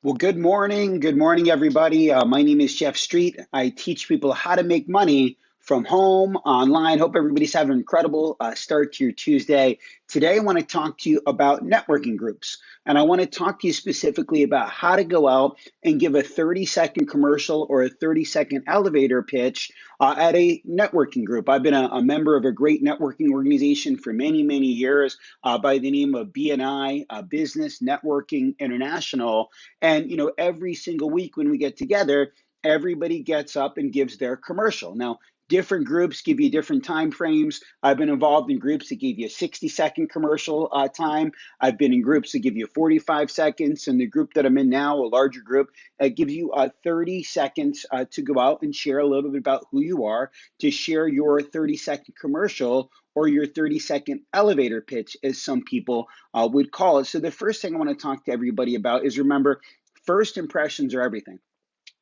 Well, good morning. Good morning, everybody. My name is Jeff Street. I teach people how to make money from home, online. Hope everybody's having an incredible start to your Tuesday. Today, I want to talk to you about networking groups. And I want to talk to you specifically about how to go out and give a 30-second commercial or a 30-second elevator pitch at a networking group. I've been a member of a great networking organization for many, many years by the name of BNI, Business Networking International. And every single week when we get together, everybody gets up and gives their commercial. Now, different groups give you different time frames. I've been involved in groups that give you a 60-second commercial time. I've been in groups that give you 45 seconds. And the group that I'm in now, a larger group, gives you 30 seconds to go out and share a little bit about who you are, to share your 30-second commercial or your 30-second elevator pitch, as some people would call it. So the first thing I want to talk to everybody about is, remember, first impressions are everything.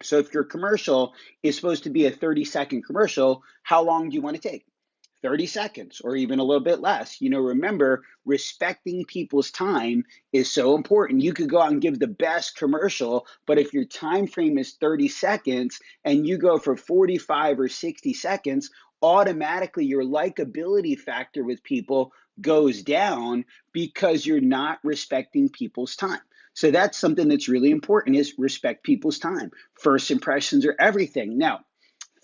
So if your commercial is supposed to be a 30-second commercial, how long do you want to take? 30 seconds or even a little bit less. Remember, respecting people's time is so important. You could go out and give the best commercial, but if your time frame is 30 seconds and you go for 45 or 60 seconds, automatically your likability factor with people goes down because you're not respecting people's time. So that's something that's really important, is respect people's time. First impressions are everything. Now,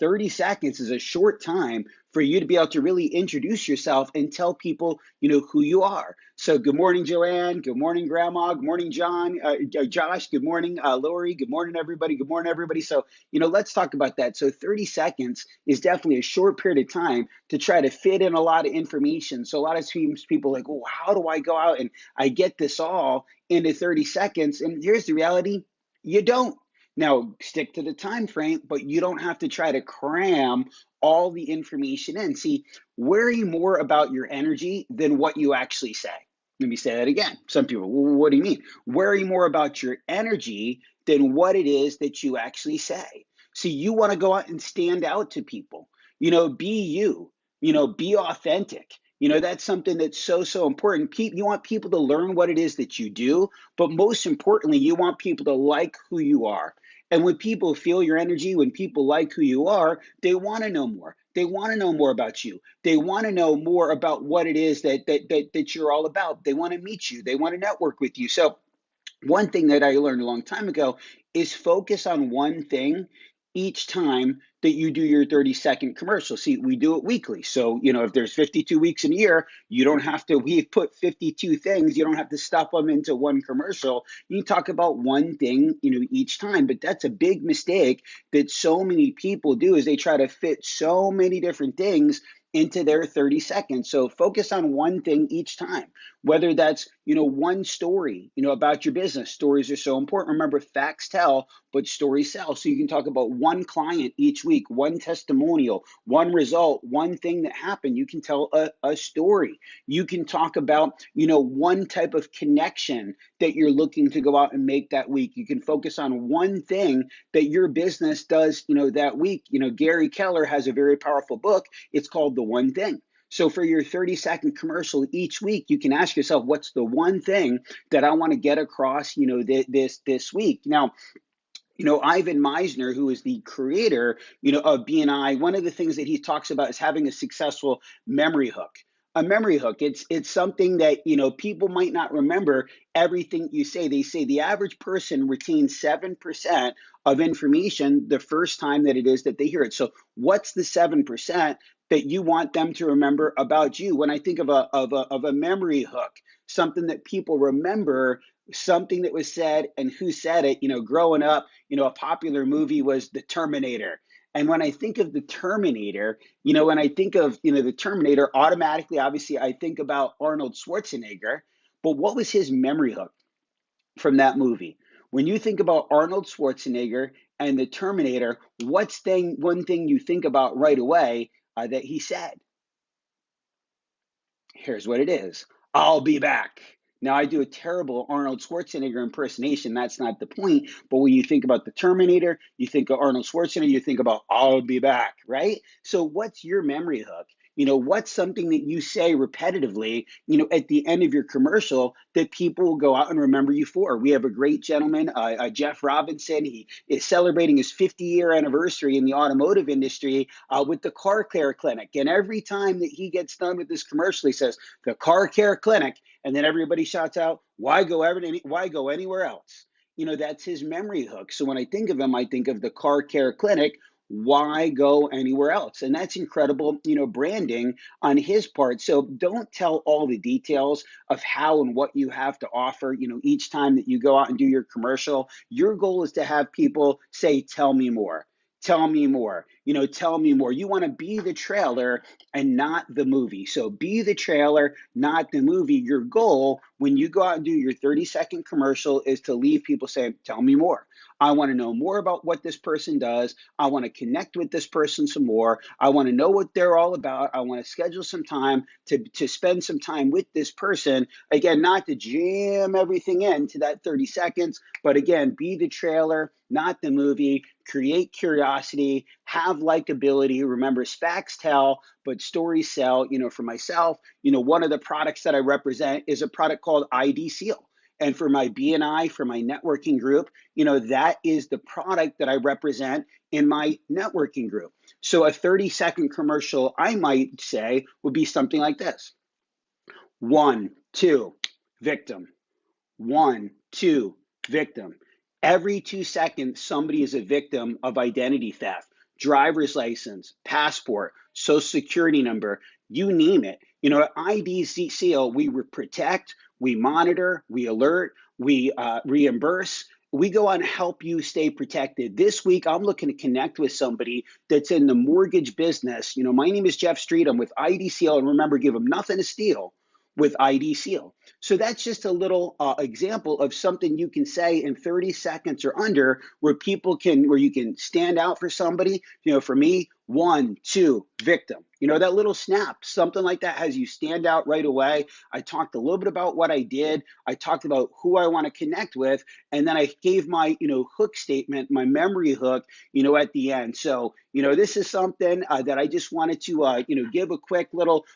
30 seconds is a short time for you to be able to really introduce yourself and tell people, who you are. So good morning, Joanne. Good morning, Grandma. Good morning, John. Josh. Good morning, Lori. Good morning, everybody. Good morning, everybody. So, let's talk about that. So 30 seconds is definitely a short period of time to try to fit in a lot of information. So a lot of times people are like, well, how do I go out and I get this all into 30 seconds? And here's the reality. You don't. Now, stick to the time frame, but you don't have to try to cram all the information in. See, worry more about your energy than what you actually say. Let me say that again. Some people, well, what do you mean? Worry more about your energy than what it is that you actually say. See, you want to go out and stand out to people. Be you. Be authentic. That's something that's so, so important. You want people to learn what it is that you do, but most importantly, you want people to like who you are. And when people feel your energy, when people like who you are, they want to know more. They want to know more about you. They want to know more about what it is that you're all about. They want to meet you. They want to network with you. So one thing that I learned a long time ago is focus on one thing each time that you do your 30-second commercial. See, we do it weekly. So, if there's 52 weeks in a year, you don't have to, we've put 52 things, you don't have to stuff them into one commercial. You talk about one thing, each time. But that's a big mistake that so many people do, is they try to fit so many different things into their 30 seconds. So focus on one thing each time, whether that's, one story, about your business. Stories are so important. Remember, facts tell, but stories sell. So you can talk about one client each week, one testimonial, one result, one thing that happened. You can tell a story. You can talk about, one type of connection that you're looking to go out and make that week. You can focus on one thing that your business does, that week. Gary Keller has a very powerful book. It's called The One Thing. So for your 30-second commercial each week, you can ask yourself, what's the one thing that I want to get across, this week? Now, Ivan Meisner, who is the creator, of BNI, one of the things that he talks about is having a successful memory hook. A memory hook. It's something that, people might not remember everything you say. They say the average person retains 7% of information the first time that it is that they hear it. So what's the 7% that you want them to remember about you? When I think of a memory hook, something that people remember, something that was said and who said it. Growing up, a popular movie was The Terminator. And when I think of The Terminator, when I think of, The Terminator, automatically, obviously, I think about Arnold Schwarzenegger. But what was his memory hook from that movie? When you think about Arnold Schwarzenegger and The Terminator, what's one thing you think about right away that he said? Here's what it is. I'll be back. Now, I do a terrible Arnold Schwarzenegger impersonation. That's not the point. But when you think about the Terminator, you think of Arnold Schwarzenegger, you think about I'll be back, right? So what's your memory hook? What's something that you say repetitively, at the end of your commercial that people will go out and remember you for? We have a great gentleman, Jeff Robinson. He is celebrating his 50-year anniversary in the automotive industry with the Car Care Clinic. And every time that he gets done with this commercial, he says, the Car Care Clinic. And then everybody shouts out, why go anywhere else? That's his memory hook. So when I think of him, I think of the Car Care Clinic. Why go anywhere else? And that's incredible, branding on his part. So don't tell all the details of how and what you have to offer, each time that you go out and do your commercial. Your goal is to have people say, tell me more. Tell me more. Tell me more. You want to be the trailer and not the movie. So be the trailer, not the movie. Your goal when you go out and do your 30-second commercial is to leave people saying, tell me more. I want to know more about what this person does. I want to connect with this person some more. I want to know what they're all about. I want to schedule some time to spend some time with this person. Again, not to jam everything into that 30 seconds, but again, be the trailer, not the movie. Create curiosity, have likability. Remember, SPACs tell, but stories sell. For myself, one of the products that I represent is a product called ID Seal. And for my BNI, for my networking group, that is the product that I represent in my networking group. So a 30-second commercial, I might say, would be something like this. 1, 2, victim. 1, 2, victim. Every 2 seconds, somebody is a victim of identity theft, driver's license, passport, social security number, you name it. At ID Seal, we protect, we monitor, we alert, we reimburse. We go on and help you stay protected. This week, I'm looking to connect with somebody that's in the mortgage business. My name is Jeff Street. I'm with ID Seal, and remember, give them nothing to steal with ID Seal. So that's just a little example of something you can say in 30 seconds or under where you can stand out for somebody. For me, 1, 2, victim. That little snap, something like that has you stand out right away. I talked a little bit about what I did. I talked about who I want to connect with. And then I gave my, hook statement, my memory hook, at the end. So, this is something that I just wanted to, give a quick little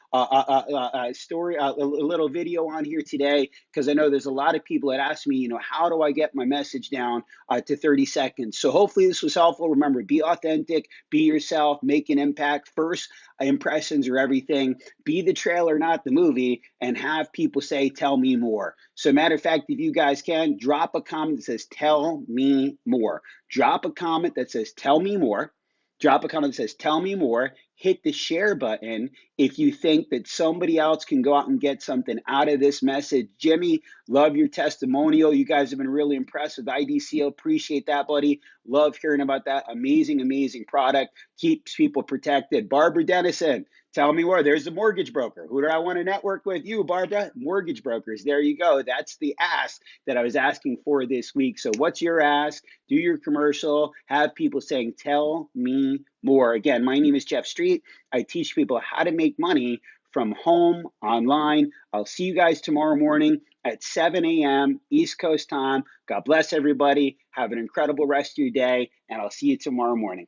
story, a little video on here today, because I know there's a lot of people that ask me, how do I get my message down to 30 seconds? So hopefully this was helpful. Remember, be authentic, be yourself, make an impact. First impressions are everything. Be the trailer, not the movie, and have people say, tell me more. So matter of fact, if you guys can, drop a comment that says, tell me more. Drop a comment that says, tell me more. Drop a comment that says, tell me more. Hit the share button if you think that somebody else can go out and get something out of this message. Jimmy, love your testimonial. You guys have been really impressed with IDCO. Appreciate that, buddy. Love hearing about that amazing, amazing product. Keeps people protected. Barbara Dennison, tell me more. There's the mortgage broker. Who do I want to network with? You, Barbara. Mortgage brokers. There you go. That's the ask that I was asking for this week. So what's your ask? Do your commercial. Have people saying, tell me more. Again, my name is Jeff Street. I teach people how to make money from home, online. I'll see you guys tomorrow morning at 7 a.m. East Coast time. God bless everybody. Have an incredible rest of your day, and I'll see you tomorrow morning.